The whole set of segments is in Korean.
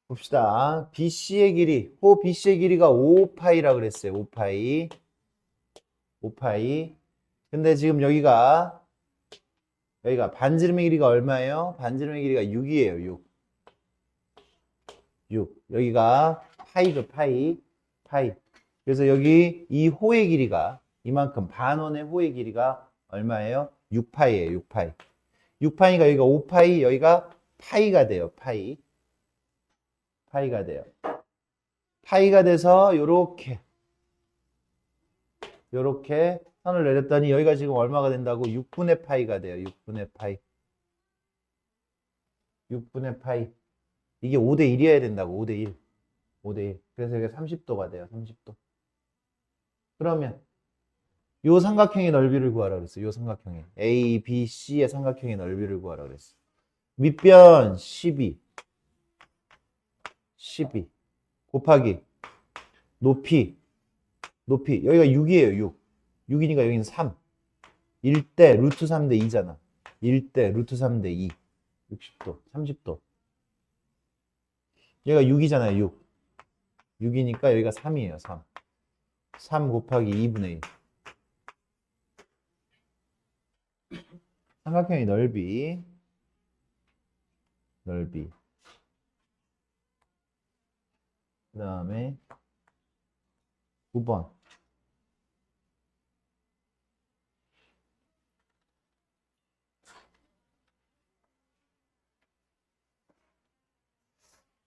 봅시다. BC의 길이, 호 BC의 길이가 5파이라 그랬어요. 5파이. 5파이. 근데 지금 여기가 반지름의 길이가 얼마예요? 반지름의 길이가 6이에요. 6. 6. 여기가 파이죠. 파이. 파이. 그래서 여기 이 호의 길이가 이만큼 반원의 호의 길이가 얼마예요? 6파이예요. 6파이. 6파이가 여기가 5파이, 여기가 파이가 돼요. 파이. 파이가 돼요. 파이가 돼서 요렇게 선을 내렸더니 여기가 지금 얼마가 된다고? 6분의 파이가 돼요. 6분의 파이. 6분의 파이. 이게 5대 1이어야 된다고. 5대 1. 5대 1. 그래서 이게 30도가 돼요. 30도. 그러면 요 삼각형의 넓이를 구하라 그랬어요. 요 삼각형의 A, B, C의 삼각형의 넓이를 구하라 그랬어요. 밑변 12 곱하기 높이 여기가 6이에요. 6이니까 여기는 3. 1대 루트 3대 2잖아. 1대 루트 3대 2. 60도 30도. 여기가 6이잖아요. 6이니까 여기가 3이에요. 3 곱하기 2분의 1. 삼각형의 넓이 그 다음에 9번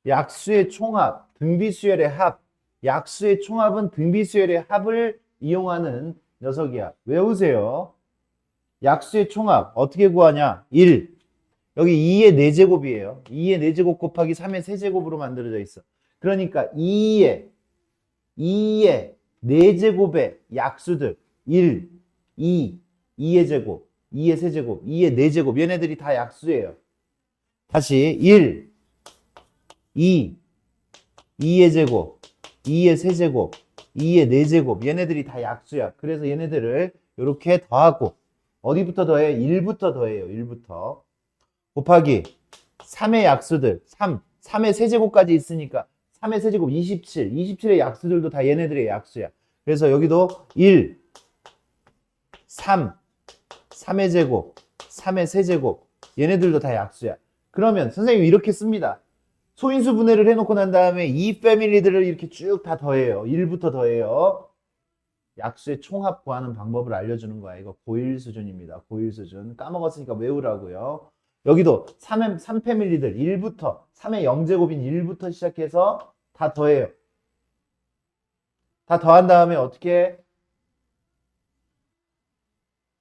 약수의 총합, 등비수열의 합. 약수의 총합은 등비수열의 합을 이용하는 녀석이야. 외우세요. 약수의 총합 어떻게 구하냐? 1. 여기 2의 4제곱이에요. 2의 4제곱 곱하기 3의 세제곱으로 만들어져 있어. 그러니까 2의 4제곱의 약수들 1, 2, 2의 제곱, 2의 세제곱, 2의 4제곱 얘네들이 다 약수예요. 다시 1, 2, 2의 제곱, 2의 세제곱, 2의 4제곱 얘네들이 다 약수야. 그래서 얘네들을 이렇게 더하고 어디부터 더해? 1부터 더해요. 1부터 곱하기 3의 약수들 3의 세제곱까지 있으니까 3의 세제곱 27, 27의 약수들도 다 얘네들의 약수야. 그래서 여기도 1, 3의 제곱, 3의 세제곱 얘네들도 다 약수야. 그러면 선생님이 이렇게 씁니다. 소인수 분해를 해놓고 난 다음에 이 패밀리들을 이렇게 쭉 다 더해요. 1부터 더해요. 약수의 총합 구하는 방법을 알려주는 거야. 이거 고1 수준입니다. 고1 수준. 까먹었으니까 외우라고요. 여기도 3패밀리들 1부터 3의 0제곱인 1부터 시작해서 다 더해요. 다 더한 다음에 어떻게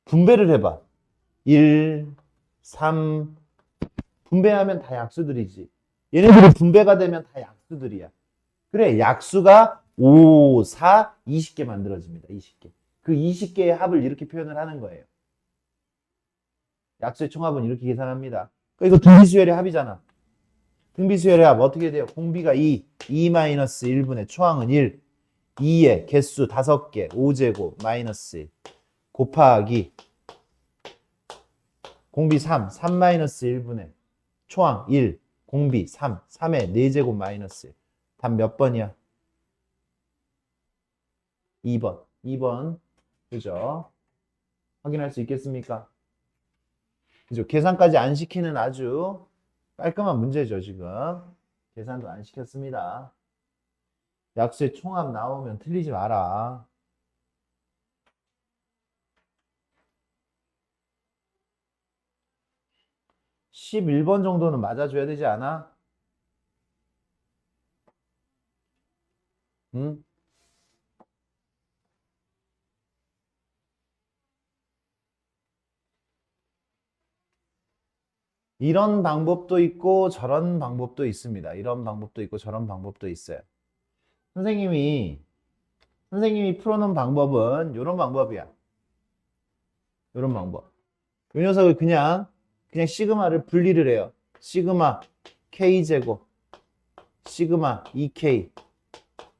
분배를 해봐. 1, 3 분배하면 다 약수들이지. 얘네들이 분배가 되면 다 약수들이야. 그래, 약수가 5, 4, 20개 만들어집니다. 20개. 그 20개의 합을 이렇게 표현을 하는 거예요. 약수의 총합은 이렇게 계산합니다. 이거 등비수열의 합이잖아. 등비수열의 합 어떻게 돼요? 공비가 2-1분의 초항은 1, 2의 개수 5개, 5제곱 마이너스 1 곱하기 공비 3-1분의 초항 1, 공비 3의 4제곱 마이너스 1. 답 몇 번이야? 2번. 그죠? 확인할 수 있겠습니까? 그죠? 계산까지 안 시키는 아주 깔끔한 문제죠, 지금. 계산도 안 시켰습니다. 약수의 총합 나오면 틀리지 마라. 11번 정도는 맞아줘야 되지 않아? 응? 이런 방법도 있고 저런 방법도 있습니다. 이런 방법도 있고 저런 방법도 있어요. 선생님이 풀어놓은 방법은 이런 방법이야. 이런 방법. 이 녀석을 그냥 시그마를 분리를 해요. 시그마 K제곱, 시그마 2K,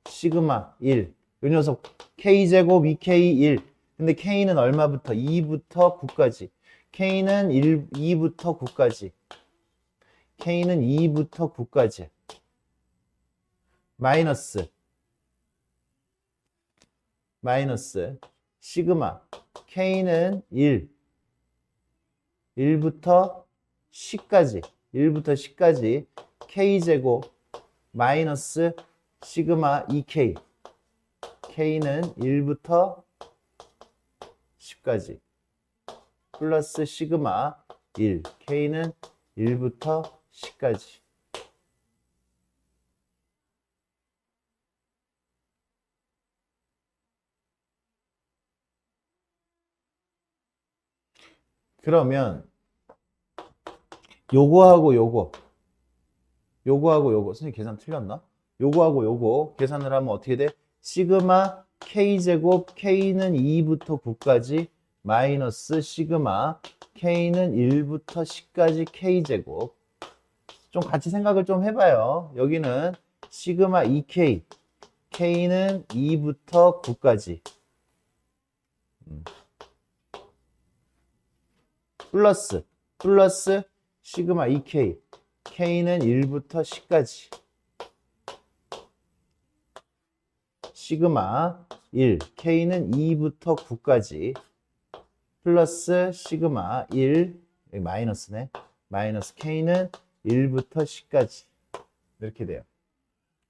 시그마 1. 이 녀석 K제곱 2K 1. 근데 K는 얼마부터? 2부터 9까지. K는 2부터 9까지. K는 2부터 9까지. 마이너스 시그마 K는 1부터 10까지 K제곱 마이너스 시그마 2K K는 1부터 10까지 플러스 시그마 1 K는 1부터 10까지 그러면 요거하고 요거 선생님 계산 틀렸나? 요거하고 요거 계산을 하면 어떻게 돼? 시그마 K제곱 K는 2부터 9까지 마이너스 시그마 K는 1부터 10까지 K제곱 좀 같이 생각을 좀 해봐요. 여기는 시그마 2K K는 2부터 9까지 플러스 시그마 2K K는 1부터 10까지 시그마 1 K는 2부터 9까지 플러스 시그마 1 여기 마이너스네 마이너스 K는 1부터 10까지 이렇게 돼요.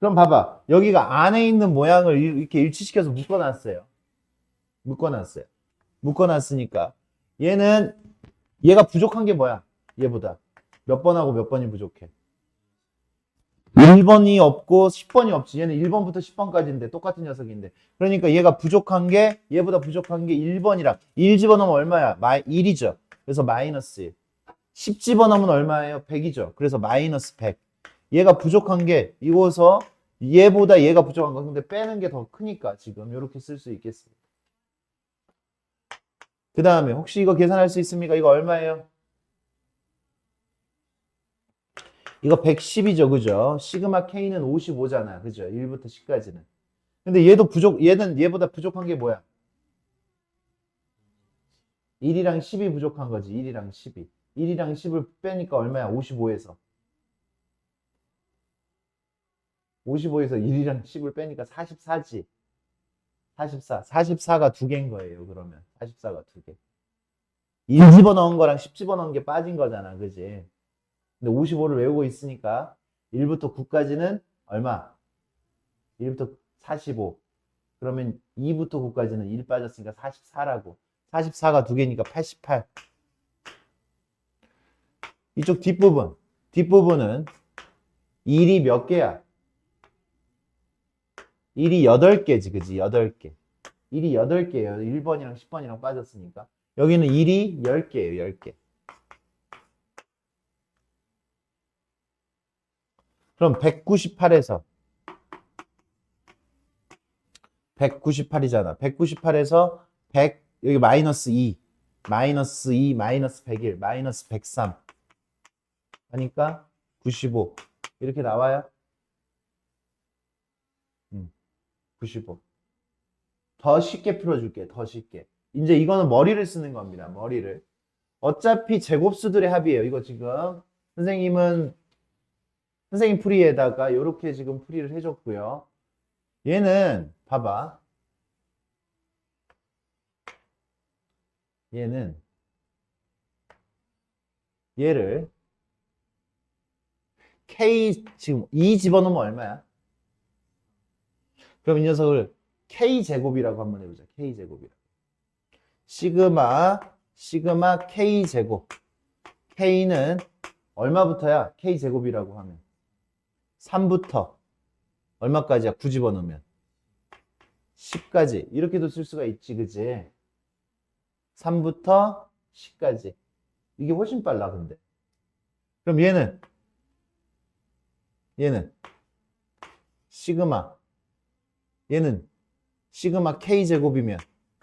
그럼 봐봐 여기가 안에 있는 모양을 이렇게 일치시켜서 묶어놨으니까 얘가 부족한 게 뭐야? 얘보다 몇 번하고 몇 번이 부족해? 1번이 없고 10번이 없지. 얘는 1번부터 10번까지인데 똑같은 녀석인데 그러니까 얘보다 부족한 게 1번이랑 1 집어넣으면 얼마야? 1이죠. 그래서 마이너스 1. 10 집어넣으면 얼마예요? 100이죠. 그래서 마이너스 100. 얘가 부족한 게 이거서 얘보다 얘가 부족한 거 근데 빼는 게 더 크니까 지금 이렇게 쓸 수 있겠습니다. 그 다음에 혹시 이거 계산할 수 있습니까? 이거 얼마예요? 이거 110이죠. 그죠? 시그마 K는 55잖아. 그죠? 1부터 10까지는. 근데 얘는 얘보다 부족한 게 뭐야? 1이랑 10이 부족한 거지. 1이랑 10이. 1이랑 10을 빼니까 얼마야? 55에서. 55에서 1이랑 10을 빼니까 44지. 44. 44가 두 개인 거예요. 그러면. 44가 두 개. 1 집어넣은 거랑 10 집어넣은 게 빠진 거잖아. 그지? 근데 55를 외우고 있으니까 1부터 9까지는 얼마? 1부터 45. 그러면 2부터 9까지는 1 빠졌으니까 44라고. 44가 두 개니까 88. 이쪽 뒷부분은 1이 몇 개야? 1이 8개지. 그지? 8개. 1이 8개예요. 1번이랑 10번이랑 빠졌으니까. 여기는 1이 10개예요. 10개. 그럼 198에서 198이잖아. 198에서 100 여기 마이너스 2 마이너스 101 마이너스 103 하니까 95 이렇게 나와요. 95. 더 쉽게 풀어줄게. 더 쉽게. 이제 이거는 머리를 쓰는 겁니다. 머리를. 어차피 제곱수들의 합이에요. 이거 지금 선생님 풀이에다가 이렇게 지금 풀이를 해줬고요. 얘는 봐봐. 얘를 K 지금 2 집어넣으면 얼마야? 그럼 이 녀석을 K제곱이라고 한번 해보자. K제곱이라고. 시그마 K제곱. K는 얼마부터야? K제곱이라고 하면 3부터 얼마까지야? 9 집어넣으면 10까지 이렇게도 쓸 수가 있지. 그지? 3부터 10까지 이게 훨씬 빨라. 근데 그럼 얘는 시그마 K제곱이면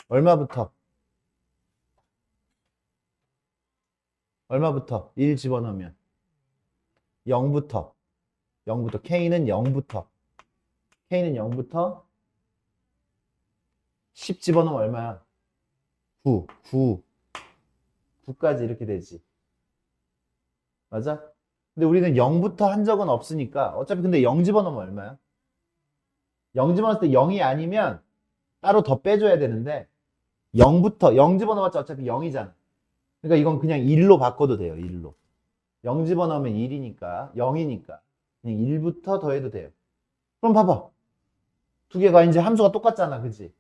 얼마부터 1 집어넣으면 0부터 K는 0부터 10 집어넣으면 얼마야? 9까지 이렇게 되지. 맞아? 근데 우리는 0부터 한 적은 없으니까 어차피 근데 0 집어넣으면 얼마야? 0 집어넣었을 때 0이 아니면 따로 더 빼줘야 되는데 0부터 0 집어넣어봤자 어차피 0이잖아. 그러니까 이건 그냥 1로 바꿔도 돼요. 1로. 0 집어넣으면 1이니까 0이니까 그냥 1부터 더해도 돼요. 그럼 봐봐. 두 개가 이제 함수가 똑같잖아. 그치?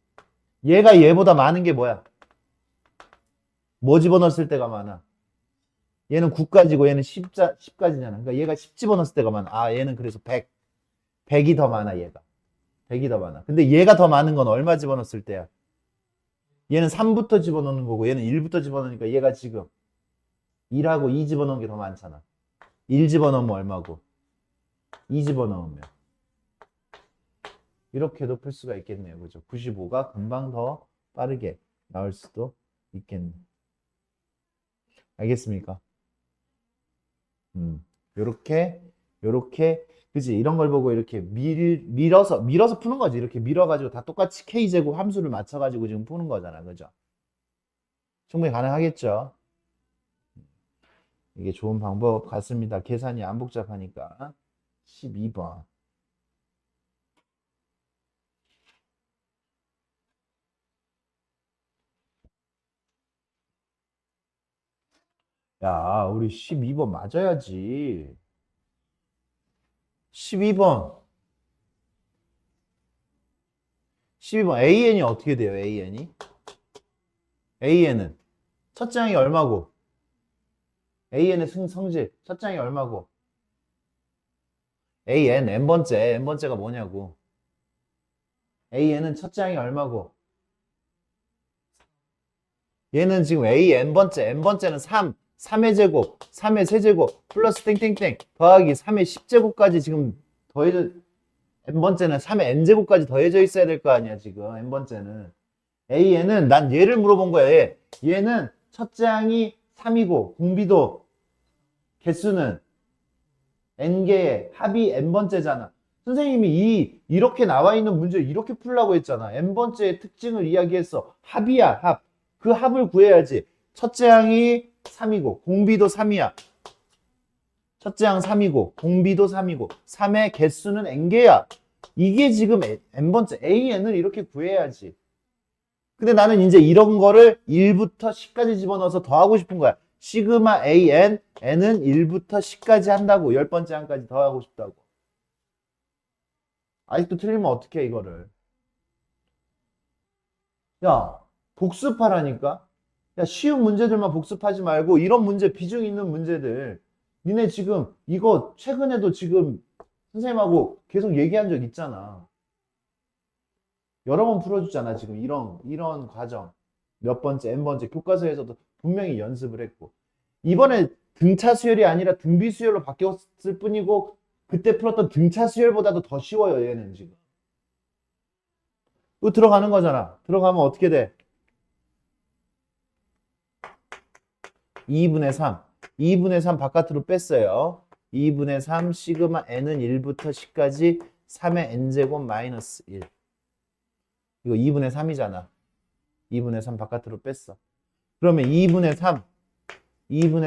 얘가 얘보다 많은 게 뭐야? 뭐 집어넣었을 때가 많아? 얘는 9까지고 얘는 10까지잖아. 그러니까 얘가 10 집어넣었을 때가 많아. 아, 얘는 그래서 100. 100이 더 많아, 얘가. 100이 더 많아. 근데 얘가 더 많은 건 얼마 집어넣었을 때야? 얘는 3부터 집어넣는 거고 얘는 1부터 집어넣으니까 얘가 지금 1하고 2 집어넣은 게 더 많잖아. 1 집어넣으면 얼마고? 2 집어넣으면. 이렇게도 풀 수가 있겠네요. 그죠? 95가 금방 더 빠르게 나올 수도 있겠네. 알겠습니까? 요렇게, 그지? 이런 걸 보고 이렇게 밀어서 푸는 거지. 이렇게 밀어가지고 다 똑같이 K제곱 함수를 맞춰가지고 지금 푸는 거잖아. 그죠? 충분히 가능하겠죠? 이게 좋은 방법 같습니다. 계산이 안 복잡하니까. 12번. 야, 우리 12번 맞아야지. 12번. 12번. AN이 어떻게 돼요? AN이? AN은 첫째 항이 얼마고? AN의 성질. 첫째 항이 얼마고? AN, N번째. N번째가 뭐냐고. AN은 첫째 항이 얼마고? 얘는 지금 A N번째. N번째는 3. 3의 제곱. 3의 세제곱. 플러스 땡땡땡. 더하기 3의 10제곱까지 지금 더해져. N번째는 3의 N제곱까지 더해져 있어야 될 거 아니야, 지금. N번째는. AN은 난 얘를 물어본 거야. 얘는 첫째 항이 3이고 공비도 개수는 n개의 합이 n번째잖아. 선생님이 이렇게 나와 있는 문제를 이렇게 풀라고 했잖아. n번째의 특징을 이야기했어. 합이야, 합. 그 합을 구해야지. 첫째 항이 3이고 공비도 3이야. 첫째 항 3이고 공비도 3이고 3의 개수는 n개야. 이게 지금 n번째 AN을 이렇게 구해야지. 근데 나는 이제 이런 거를 1부터 10까지 집어넣어서 더하고 싶은 거야. 시그마 AN, N은 1부터 10까지 한다고. 10번째 항까지 더하고 싶다고. 아직도 틀리면 어떡해, 이거를. 야, 복습하라니까? 야, 쉬운 문제들만 복습하지 말고 이런 문제, 비중 있는 문제들. 니네 지금 이거 최근에도 지금 선생님하고 계속 얘기한 적 있잖아. 여러 번 풀어주잖아, 지금 이런 과정. 몇 번째, N번째 교과서에서도 분명히 연습을 했고. 이번에 등차 수열이 아니라 등비 수열로 바뀌었을 뿐이고, 그때 풀었던 등차 수열보다도 더 쉬워요, 얘는 지금. 또 들어가는 거잖아. 들어가면 어떻게 돼? 2분의 3. 2분의 3 바깥으로 뺐어요. 2분의 3 시그마 n은 1부터 10까지 3의 n제곱 마이너스 1. 이거 2분의 3이잖아. 2분의 3 바깥으로 뺐어. 그러면 2분의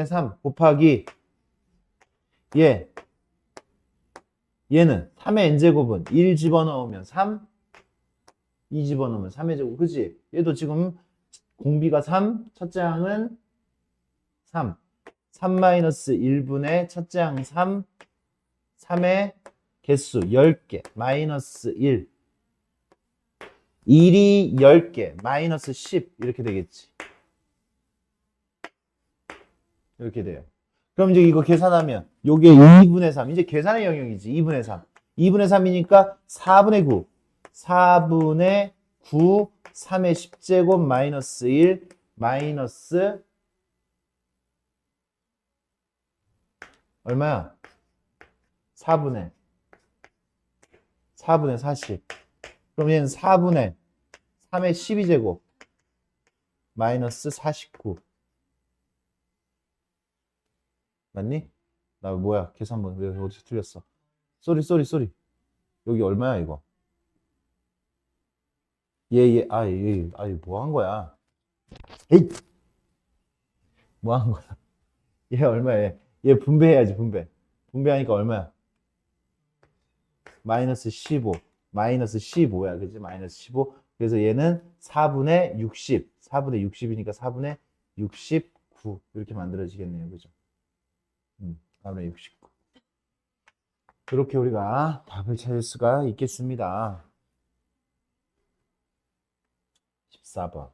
3 곱하기 얘는 3의 n제곱은 1 집어넣으면 3, 2 집어넣으면 3의 제곱. 그치? 얘도 지금 공비가 3, 첫째 항은 3. 3 마이너스 1분의 첫째 항 3, 3의 개수 10개, 마이너스 1. 1이 10개, 마이너스 10. 이렇게 되겠지. 이렇게 돼요. 그럼 이제 이거 계산하면 요게 2분의 3. 이제 계산의 영역이지. 2분의 3. 2분의 3이니까 4분의 9. 4분의 9, 3의 10제곱 마이너스 1 마이너스 얼마야? 4분의 40. 그럼 얘는 4분의 3의 12제곱 마이너스 49. 맞니? 나 뭐야? 계산본 왜 어디서 틀렸어? 쏘리. 여기 얼마야 이거? 뭐 한 거야? 에이! 뭐 한 거야? 얘 얼마야? 얘 분배해야지, 분배. 분배하니까 얼마야? 마이너스 15. 마이너스 15야. 그지? 마이너스 15. 그래서 얘는 4분의 60. 4분의 60이니까 4분의 69. 이렇게 만들어지겠네요. 그죠? 4분의 69. 그렇게 우리가 답을 찾을 수가 있겠습니다. 14번.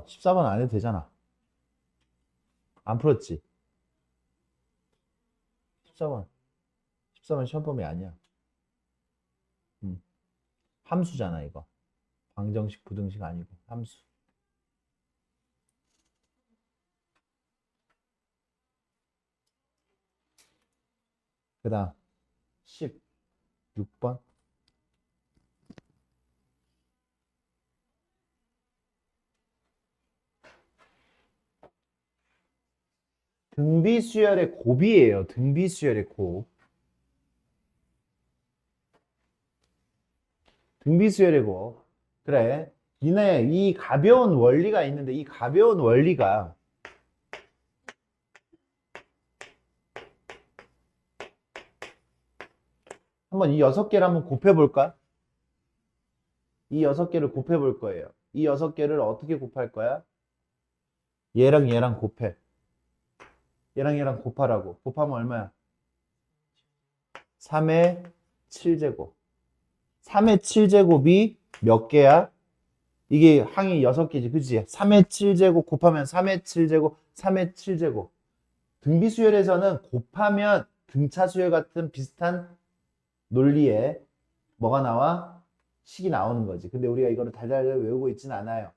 십사 번 안 해도 되잖아. 안 풀었지? 14번. 14번 시험 범위 아니야. 함수잖아, 이거. 방정식, 부등식 아니고 함수. 그 다음 16번. 등비수열의 곱이에요. 등비수열의 곱. 등비수열의 곱. 그래. 니네 이 가벼운 원리가 있는데 이 가벼운 원리가 한번 이 6개를 한번 곱해볼까? 이 6개를 곱해볼 거예요. 이 6개를 어떻게 곱할 거야? 얘랑 얘랑 곱해. 얘랑 얘랑 곱하라고. 곱하면 얼마야? 3의 7제곱. 3의 7제곱이 몇 개야? 이게 항이 6개지. 그치? 3의 7제곱 곱하면 3의 7제곱, 3의 7제곱. 등비수열에서는 곱하면 등차수열 같은 비슷한 논리에 뭐가 나와? 식이 나오는 거지. 근데 우리가 이거를 달달달 외우고 있진 않아요.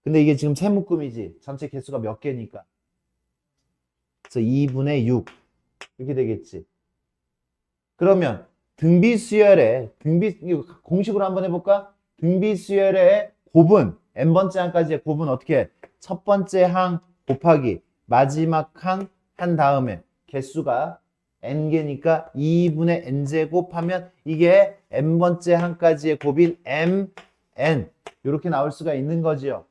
근데 이게 지금 세묶음이지. 전체 개수가 몇 개니까. 그래서 2분의 6 이렇게 되겠지. 그러면 등비수열의 이거 공식으로 한번 해볼까? 등비수열의 곱은 n번째 항까지의 곱은 어떻게 해? 첫 번째 항 곱하기 마지막 항 한 다음에 개수가 n개니까 2분의 n제곱 하면 이게 n번째 항까지의 곱인 mn 이렇게 나올 수가 있는 거지요.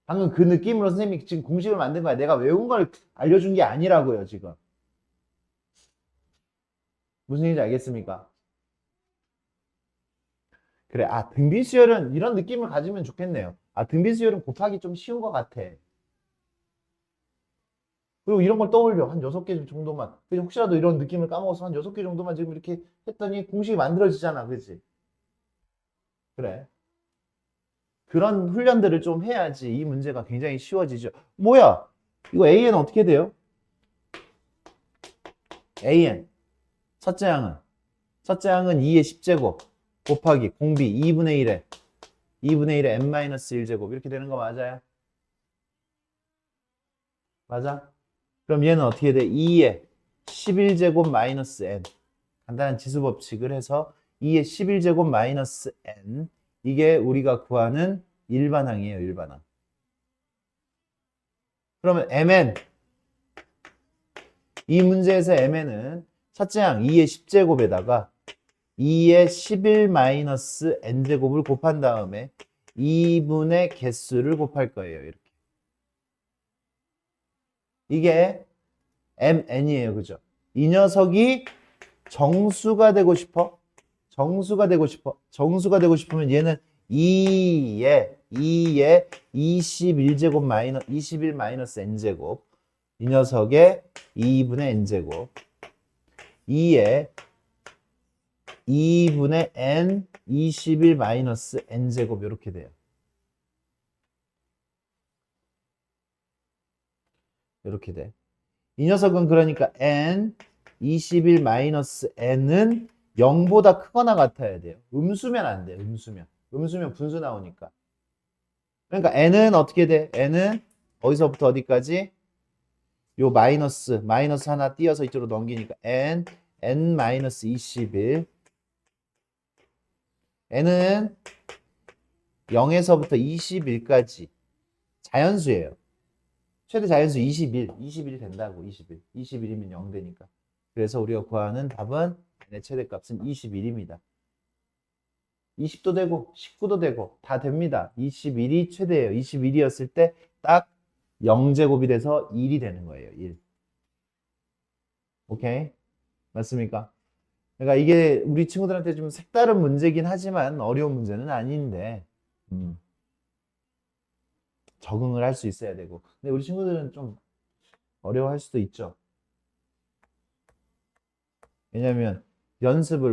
방금 그 느낌으로 선생님이 지금 공식을 만든 거야. 내가 외운 걸 알려준 게 아니라고요, 지금. 무슨 얘기인지 알겠습니까? 그래, 등비수열은 이런 느낌을 가지면 좋겠네요. 등비수열은 곱하기 좀 쉬운 것 같아. 그리고 이런 걸 떠올려. 한 6개 정도만. 혹시라도 이런 느낌을 까먹어서 한 6개 정도만 지금 이렇게 했더니 공식이 만들어지잖아. 그치? 그래. 그런 훈련들을 좀 해야지 이 문제가 굉장히 쉬워지죠. 뭐야? 이거 AN 어떻게 돼요? AN. 첫째 항은 2의 10제곱 곱하기 공비 2분의 1에 n-1제곱 이렇게 되는 거 맞아요? 맞아? 그럼 얘는 어떻게 돼? 2의 11제곱 마이너스 n. 간단한 지수 법칙을 해서 2의 11제곱 마이너스 n. 이게 우리가 구하는 일반항이에요, 일반항. 그러면 mn. 이 문제에서 mn은 첫째 항 2의 10제곱에다가 2의 11 마이너스 n제곱을 곱한 다음에 2분의 개수를 곱할 거예요, 이렇게. 이게 mn이에요, 그죠? 이 녀석이 정수가 되고 싶어? 정수가 되고 싶으면 얘는 2의 21제곱 마이너스 21 마이너스 n제곱 이 녀석의 2분의 n제곱 2의 2분의 n 21 마이너스 n제곱 이렇게 돼요. 이렇게 돼. 이 녀석은 그러니까 n 21 마이너스 n은 0보다 크거나 같아야 돼요. 음수면 안 돼. 음수면 분수 나오니까. 그러니까 n은 어떻게 돼? n은 어디서부터 어디까지? 요 마이너스 하나 띄어서 이쪽으로 넘기니까 n 마이너스 21 n은 0에서부터 21까지 자연수예요. 최대 자연수 21 된다고. 21이면 0 되니까. 그래서 우리가 구하는 답은 n의 최대값은 21입니다. 20도 되고 19도 되고 다 됩니다. 21이 최대예요. 21이었을 때 딱 0제곱이 돼서 1이 되는 거예요. 1. 오케이? 맞습니까? 그러니까 이게 우리 친구들한테 좀 색다른 문제긴 하지만 어려운 문제는 아닌데 음, 적응을 할 수 있어야 되고. 근데 우리 친구들은 좀 어려워할 수도 있죠. 왜냐면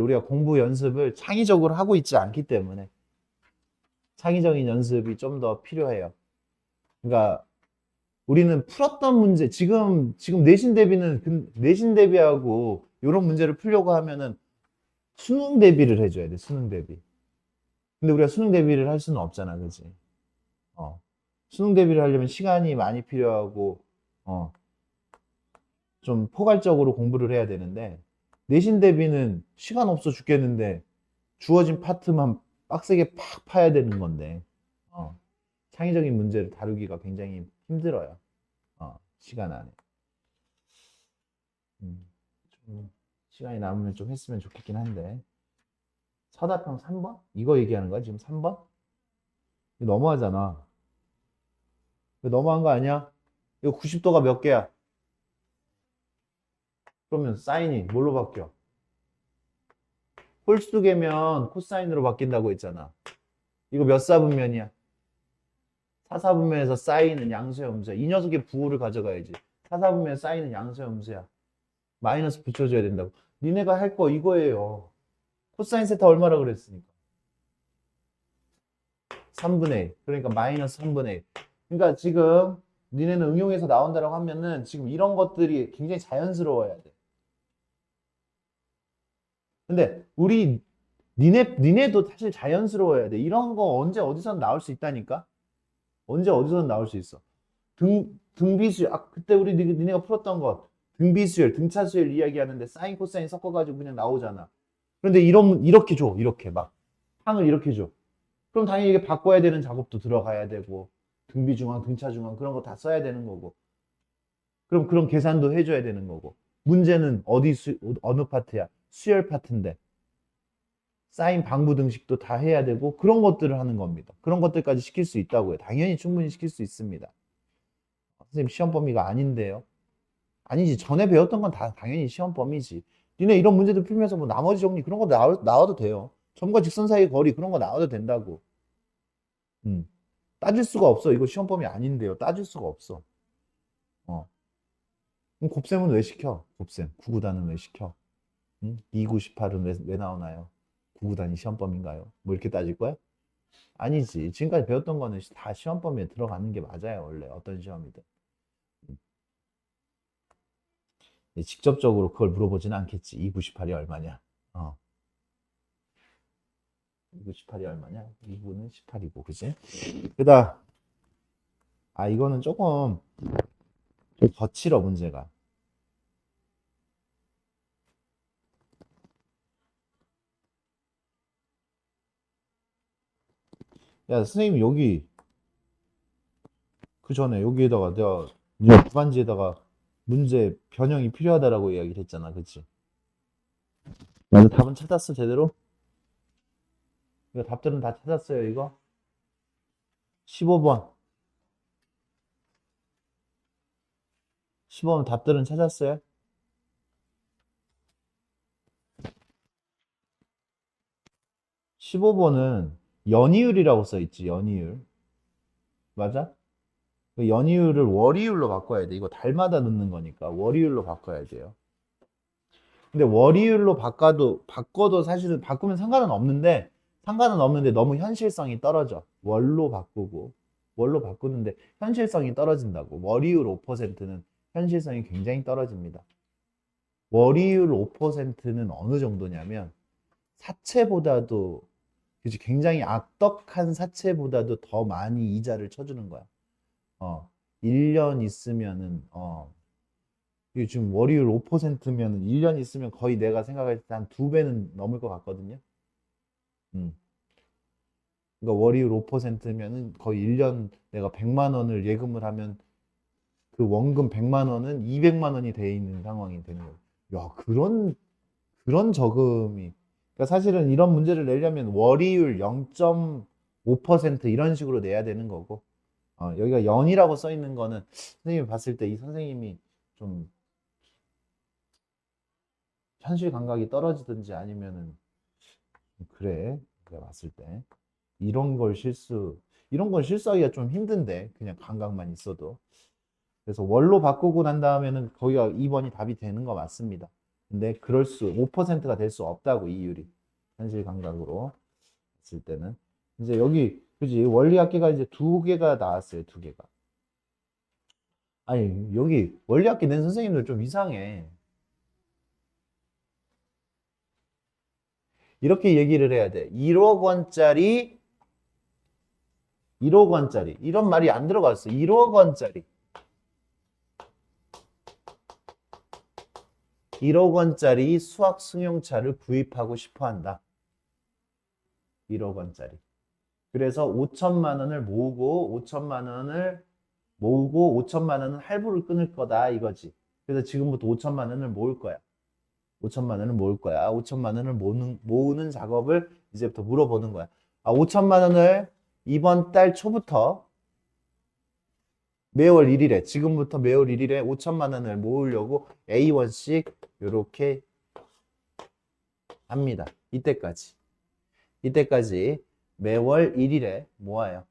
우리가 공부 연습을 창의적으로 하고 있지 않기 때문에 창의적인 연습이 좀 더 필요해요. 그러니까 우리는 풀었던 문제, 지금 내신 대비는, 내신 대비하고 이런 문제를 풀려고 하면은 수능 대비를 해줘야 돼, 수능 대비. 근데 우리가 수능 대비를 할 수는 없잖아, 그지? 어. 수능 대비를 하려면 시간이 많이 필요하고, 어, 좀 포괄적으로 공부를 해야 되는데, 내신 대비는 시간 없어 죽겠는데, 주어진 파트만 빡세게 팍 파야 되는 건데, 어, 창의적인 문제를 다루기가 굉장히 힘들어요. 시간 안에. 음, 좀 시간이 남으면 좀 했으면 좋겠긴 한데. 서답형 3번? 이거 얘기하는 거야, 지금 3번? 이거 너무하잖아. 이거 너무한 거 아니야? 이거 90도가 몇 개야? 그러면 사인이 뭘로 바뀌어? 홀수계면 코사인으로 바뀐다고 했잖아. 이거 몇 사분면이야? 사사분면에서 사인은 양수야, 음수야? 이 녀석의 부호를 가져가야지. 사사분면 사인은 양수야, 음수야? 마이너스 붙여줘야 된다고. 니네가 할 거 이거예요. 코사인 세타 얼마라 그랬으니까. 3분의 1. 그러니까 마이너스 3분의 1. 그러니까 지금 니네는 응용해서 나온다라고 하면은 지금 이런 것들이 굉장히 자연스러워야 돼. 근데 니네도 사실 자연스러워야 돼. 이런 거 언제 어디선 나올 수 있다니까? 언제 어디선 나올 수 있어. 등비수열. 그때 니네가 풀었던 것. 등비수열, 등차수열 이야기하는데 사인, 코사인 섞어가지고 그냥 나오잖아. 그런데 이렇게 줘. 이렇게 막. 항을 이렇게 줘. 그럼 당연히 이게 바꿔야 되는 작업도 들어가야 되고, 등비중앙, 등차중앙 그런 거 다 써야 되는 거고. 그럼 그런 계산도 해줘야 되는 거고. 문제는 어느 파트야? 수열 파트인데. 사인 방부 등식도 다 해야 되고, 그런 것들을 하는 겁니다. 그런 것들까지 시킬 수 있다고요. 당연히 충분히 시킬 수 있습니다. 선생님 시험 범위가 아닌데요. 아니지. 전에 배웠던 건 다 당연히 시험 범위지. 니네 이런 문제들 풀면서 뭐 나머지 정리 그런 거 나와도 돼요. 점과 직선 사이의 거리 그런 거 나와도 된다고. 음. 따질 수가 없어. 이거 시험 범위 아닌데요. 따질 수가 없어. 어. 그럼 곱셈은 왜 시켜? 곱셈. 구구단은 왜 시켜? 응? 2, 9, 18은 왜 나오나요? 구구단이 시험 범위인가요? 뭐 이렇게 따질 거야? 아니지. 지금까지 배웠던 거는 다 시험 범위에 들어가는 게 맞아요. 원래 어떤 시험이든. 음. 직접적으로 그걸 물어보지는 않겠지. 2, 9, 18이 얼마냐? 2, 9, 18이 얼마냐? 2구는 18이고, 그지? 그다 이거는 조금 좀 거칠어, 문제가. 야, 선생님, 그 전에 여기에다가 내가 이제 주간지에다가 문제 변형이 필요하다라고 이야기를 했잖아. 그치? 맞아. 답은 찾았어, 제대로? 이거 답들은 다 찾았어요, 이거? 15번. 15번 답들은 찾았어요? 15번은 연이율이라고 써 있지, 연이율. 맞아? 그 연이율을 월이율로 바꿔야 돼. 이거 달마다 넣는 거니까 월이율로 바꿔야 돼요. 근데 월이율로 바꿔도 사실은 바꾸면 상관은 없는데 너무 현실성이 떨어져. 월로 바꾸는데 현실성이 떨어진다고. 월이율 5%는 현실성이 굉장히 떨어집니다. 월이율 5%는 어느 정도냐면 사채보다도 그치, 굉장히 악덕한 사채보다도 더 많이 이자를 쳐주는 거야. 어, 1년 있으면은 이게 지금 월이율 5%면은 1년 있으면 거의 내가 생각할 때 한 두 배는 넘을 것 같거든요. 음. 그러니까 월이율 5%면은 거의 1년 내가 100만 원을 예금을 하면 그 원금 100만 원은 200만 원이 돼 있는 상황이 되는 거예요. 야, 그런 저금이 그러니까 사실은 이런 문제를 내려면 월이율 0.5% 이런 식으로 내야 되는 거고, 여기가 0이라고 써 있는 거는 선생님이 봤을 때 이 선생님이 좀 현실 감각이 떨어지든지 아니면은 그래, 내가 봤을 때 이런 걸 이런 걸 실수하기가 좀 힘든데 그냥 감각만 있어도. 그래서 월로 바꾸고 난 다음에는 거기가 2번이 답이 되는 거 맞습니다. 근데 5%가 될 수 없다고, 이율이. 현실 감각으로 봤을 때는. 이제 여기, 그지? 원리학계가 이제 두 개가 나왔어요, 두 개가. 아니, 여기 원리학계 낸 선생님들 좀 이상해. 이렇게 얘기를 해야 돼. 1억 원짜리, 1억 원짜리. 이런 말이 안 들어갔어. 1억 원짜리. 1억 원짜리 수학 승용차를 구입하고 싶어 한다. 1억 원짜리. 그래서 5천만 원을 모으고 5천만 원을 모으고 5천만 원은 할부를 끊을 거다 이거지. 그래서 지금부터 5천만 원을 모을 거야. 5천만 원을 모을 거야. 5천만 원을 모으는 작업을 이제부터 물어보는 거야. 5천만 원을 이번 달 초부터 매월 1일에, 지금부터 매월 1일에 5천만 원을 모으려고 A1씩 이렇게 합니다. 이때까지 매월 1일에 모아요.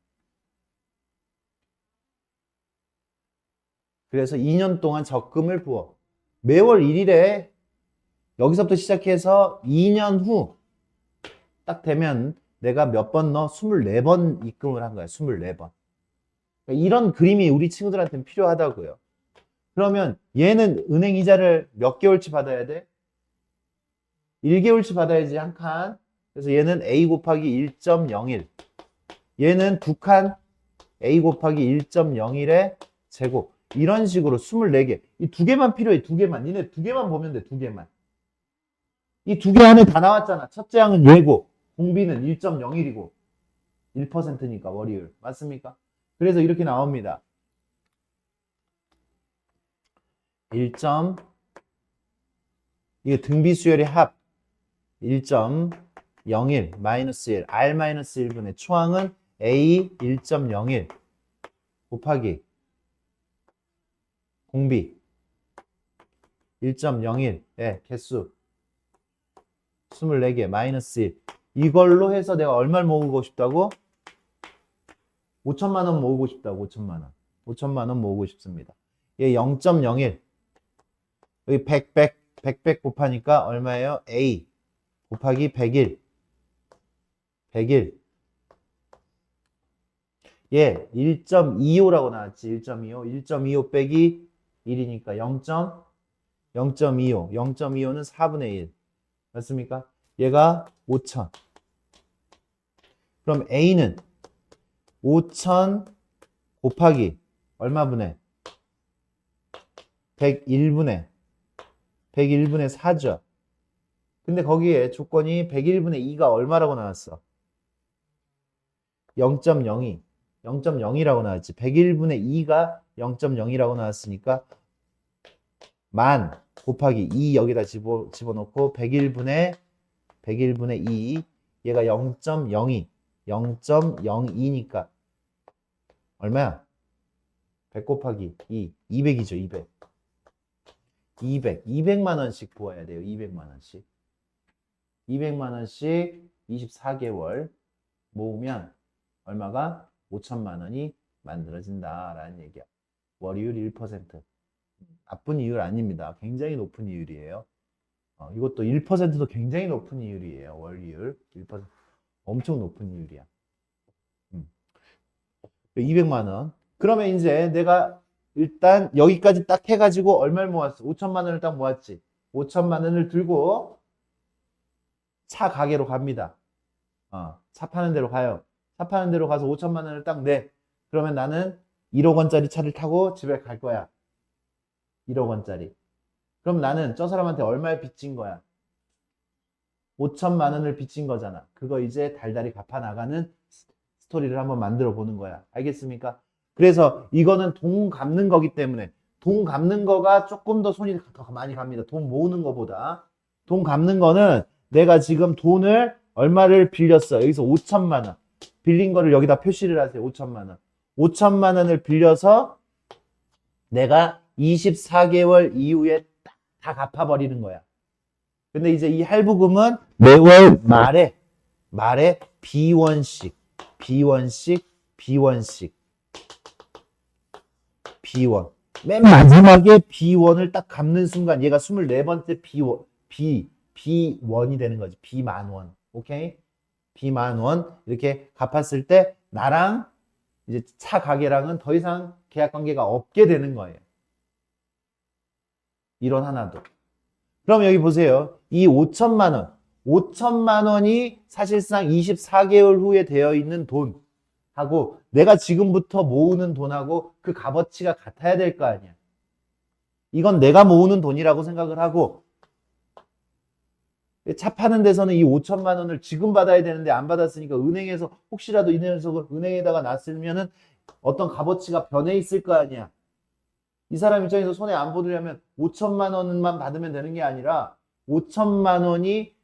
그래서 2년 동안 적금을 부어. 매월 1일에 여기서부터 시작해서 2년 후 딱 되면 내가 몇 번 넣어? 24번 입금을 한 거야. 24번. 그러니까 이런 그림이 우리 친구들한테는 필요하다고요. 그러면 얘는 은행 이자를 몇 개월치 받아야 돼? 1개월치 받아야지, 한 칸. 그래서 얘는 A 곱하기 1.01. 얘는 두 칸 A 곱하기 1.01의 제곱. 이런 식으로 24개. 이 두 개만 필요해, 두 개만. 니네 두 개만 보면 돼, 두 개만. 이 두 개 안에 다 나왔잖아. 첫째 항은 얘고, 공비는 1.01이고, 1%니까 월이율. 맞습니까? 그래서 이렇게 나옵니다. 1. 이게 등비 수열의 합. 1.01 마이너스 1. R 마이너스 1분의 초항은 A 1.01 곱하기 공비 1.01의 개수 24개 마이너스 1. 이걸로 해서 내가 얼마를 모으고 싶다고? 5천만 원 모으고 싶다고. 5천만 원. 5천만 원 모으고 싶습니다. 얘 0.01. 여기 100 곱하니까 얼마예요? A 곱하기 101. 101. 얘 1.25라고 나왔지. 1.25. 1.25 빼기 1이니까 0.25. 0.25는 4분의 1. 맞습니까? 얘가 5천. 그럼 A는 5천 곱하기 얼마분의? 101분의 4죠. 근데 거기에 조건이 101분의 2가 얼마라고 나왔어? 0.02. 0.0이라고 나왔지. 101분의 2가 0.0이라고 나왔으니까 만 곱하기 2 여기다 집어넣고 101분의 2 얘가 0.02. 0.02니까 얼마야? 100 곱하기 2 200이죠. 200만 원씩 부어야 돼요. 200만 원씩 24개월 모으면 얼마가? 5천만 원이 만들어진다라는 얘기야. 월이율 1%. 나쁜 이율 아닙니다. 굉장히 높은 이율이에요. 이것도 1%도 굉장히 높은 이율이에요. 월이율 1%. 엄청 높은 이율이야. 200만 원. 그러면 이제 내가 일단 여기까지 딱 해가지고 얼마를 모았어? 5천만 원을 딱 모았지. 5천만 원을 들고 차 가게로 갑니다. 차 파는 데로 가요. 차 파는 데로 가서 5천만 원을 딱 내. 그러면 나는 1억 원짜리 차를 타고 집에 갈 거야. 1억 원짜리. 그럼 나는 저 사람한테 얼마에 빚진 거야? 5천만 원을 빚진 거잖아. 그거 이제 달달이 갚아 나가는 스토리를 한번 만들어 보는 거야. 알겠습니까? 그래서 이거는 돈 갚는 거기 때문에 돈 갚는 거가 조금 더 손이 더 많이 갑니다. 돈 모으는 거보다. 돈 갚는 거는 내가 지금 돈을 얼마를 빌렸어. 여기서 5천만 원. 빌린 거를 여기다 표시를 하세요. 5천만 원. 5천만 원을 빌려서 내가 24개월 이후에 다 갚아버리는 거야. 근데 이제 이 할부금은 매월 말에 비원씩 비원. 맨 마지막에 비원을 딱 갚는 순간 얘가 24번째 비원이 되는 거지. 비만원. 오케이? 비만원. 이렇게 갚았을 때 나랑 이제 차 가게랑은 더 이상 계약 관계가 없게 되는 거예요. 이론 하나도. 그럼 여기 보세요. 이 5천만 원. 5천만 원이 사실상 24개월 후에 되어 있는 돈하고 내가 지금부터 모으는 돈하고 그 값어치가 같아야 될 거 아니야. 이건 내가 모으는 돈이라고 생각을 하고 차 파는 데서는 이 5천만 원을 지금 받아야 되는데 안 받았으니까 은행에서 혹시라도 이 녀석을 은행에다가 놨으면은 어떤 값어치가 변해 있을 거 아니야. 이 사람 입장에서 손해 안 보려면 5천만 원만 받으면 되는 게 아니라 5천만 원이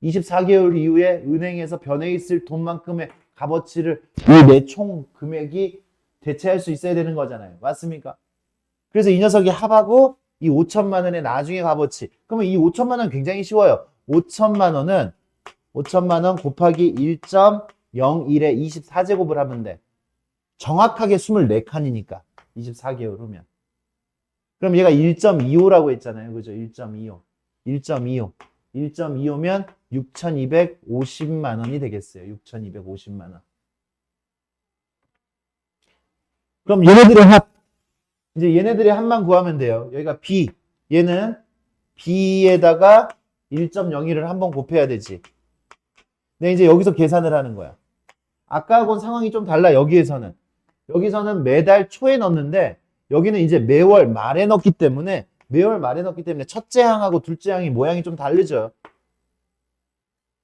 24개월 이후에 은행에서 변해 있을 돈만큼의 값어치를 이 내 총 금액이 대체할 수 있어야 되는 거잖아요. 맞습니까? 그래서 이 녀석이 합하고 이 5천만 원의 나중에 값어치. 그러면 이 5천만 원 굉장히 쉬워요. 5천만 원 곱하기 1.01에 24제곱을 하면 돼. 정확하게 24칸이니까 24개월 후면. 그럼 얘가 1.25라고 했잖아요. 그죠? 1.25. 1.25면 6,250만 원이 되겠어요. 6,250만 원. 그럼 얘네들의 합. 이제 얘네들의 합만 구하면 돼요. 여기가 B. 얘는 B에다가 1.01을 한번 곱해야 되지. 근데 이제 여기서 계산을 하는 거야. 아까하고는 상황이 좀 달라. 여기서는 매달 초에 넣는데 여기는 이제 매월 말에 넣기 때문에 첫째 항하고 둘째 항이 모양이 좀 다르죠.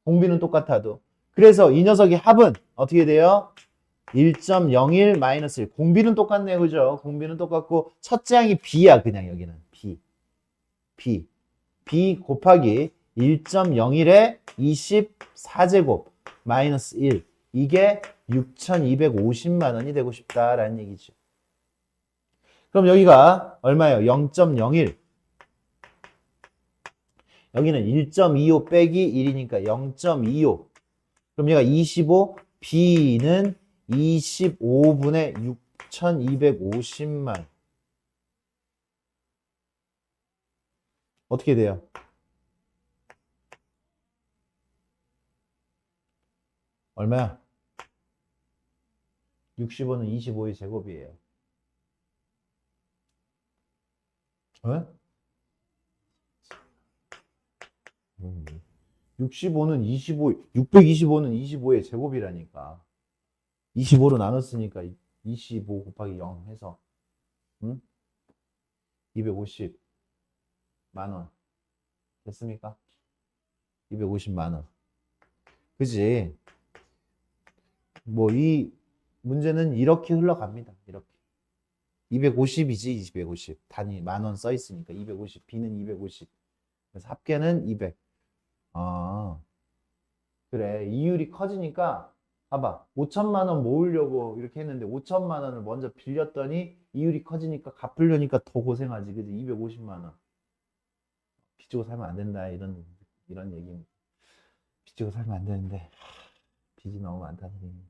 공비는 똑같아도. 그래서 이 녀석의 합은 어떻게 돼요? 1.01 마이너스 1. 공비는 똑같네요. 그죠? 공비는 똑같고 첫째 항이 B야. 그냥 여기는 B 곱하기 1.01에 24제곱 마이너스 1. 이게 6,250만 원이 되고 싶다라는 얘기죠. 그럼 여기가 얼마예요? 0.01. 여기는 1.25 빼기 1이니까 0.25. 그럼 얘가 25, B는 25분의 6,250만. 어떻게 돼요? 얼마야? 65는 25의 제곱이에요. 어? 65는 25, 625는 25의 제곱이라니까. 25로 나눴으니까 25 곱하기 0 해서 250만 원. 됐습니까? 250만 원. 그지? 뭐 이 문제는 이렇게 흘러갑니다. 이렇게. 250이지, 250. 단위 만원 써 있으니까 250. B는 250. 그래서 합계는 200. 아, 그래. 이율이 커지니까 봐봐. 5천만 원 모으려고 이렇게 했는데 5천만 원을 먼저 빌렸더니 이율이 커지니까 갚으려니까 더 고생하지. 그지? 250만 원. 빚지고 살면 안 된다. 이런 얘기입니다. 빚지고 살면 안 되는데 빚이 너무 많다는 얘기입니다.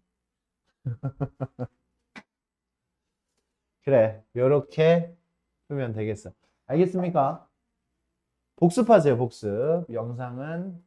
그래. 요렇게 풀면 되겠어. 알겠습니까? 복습하세요. 복습. 영상은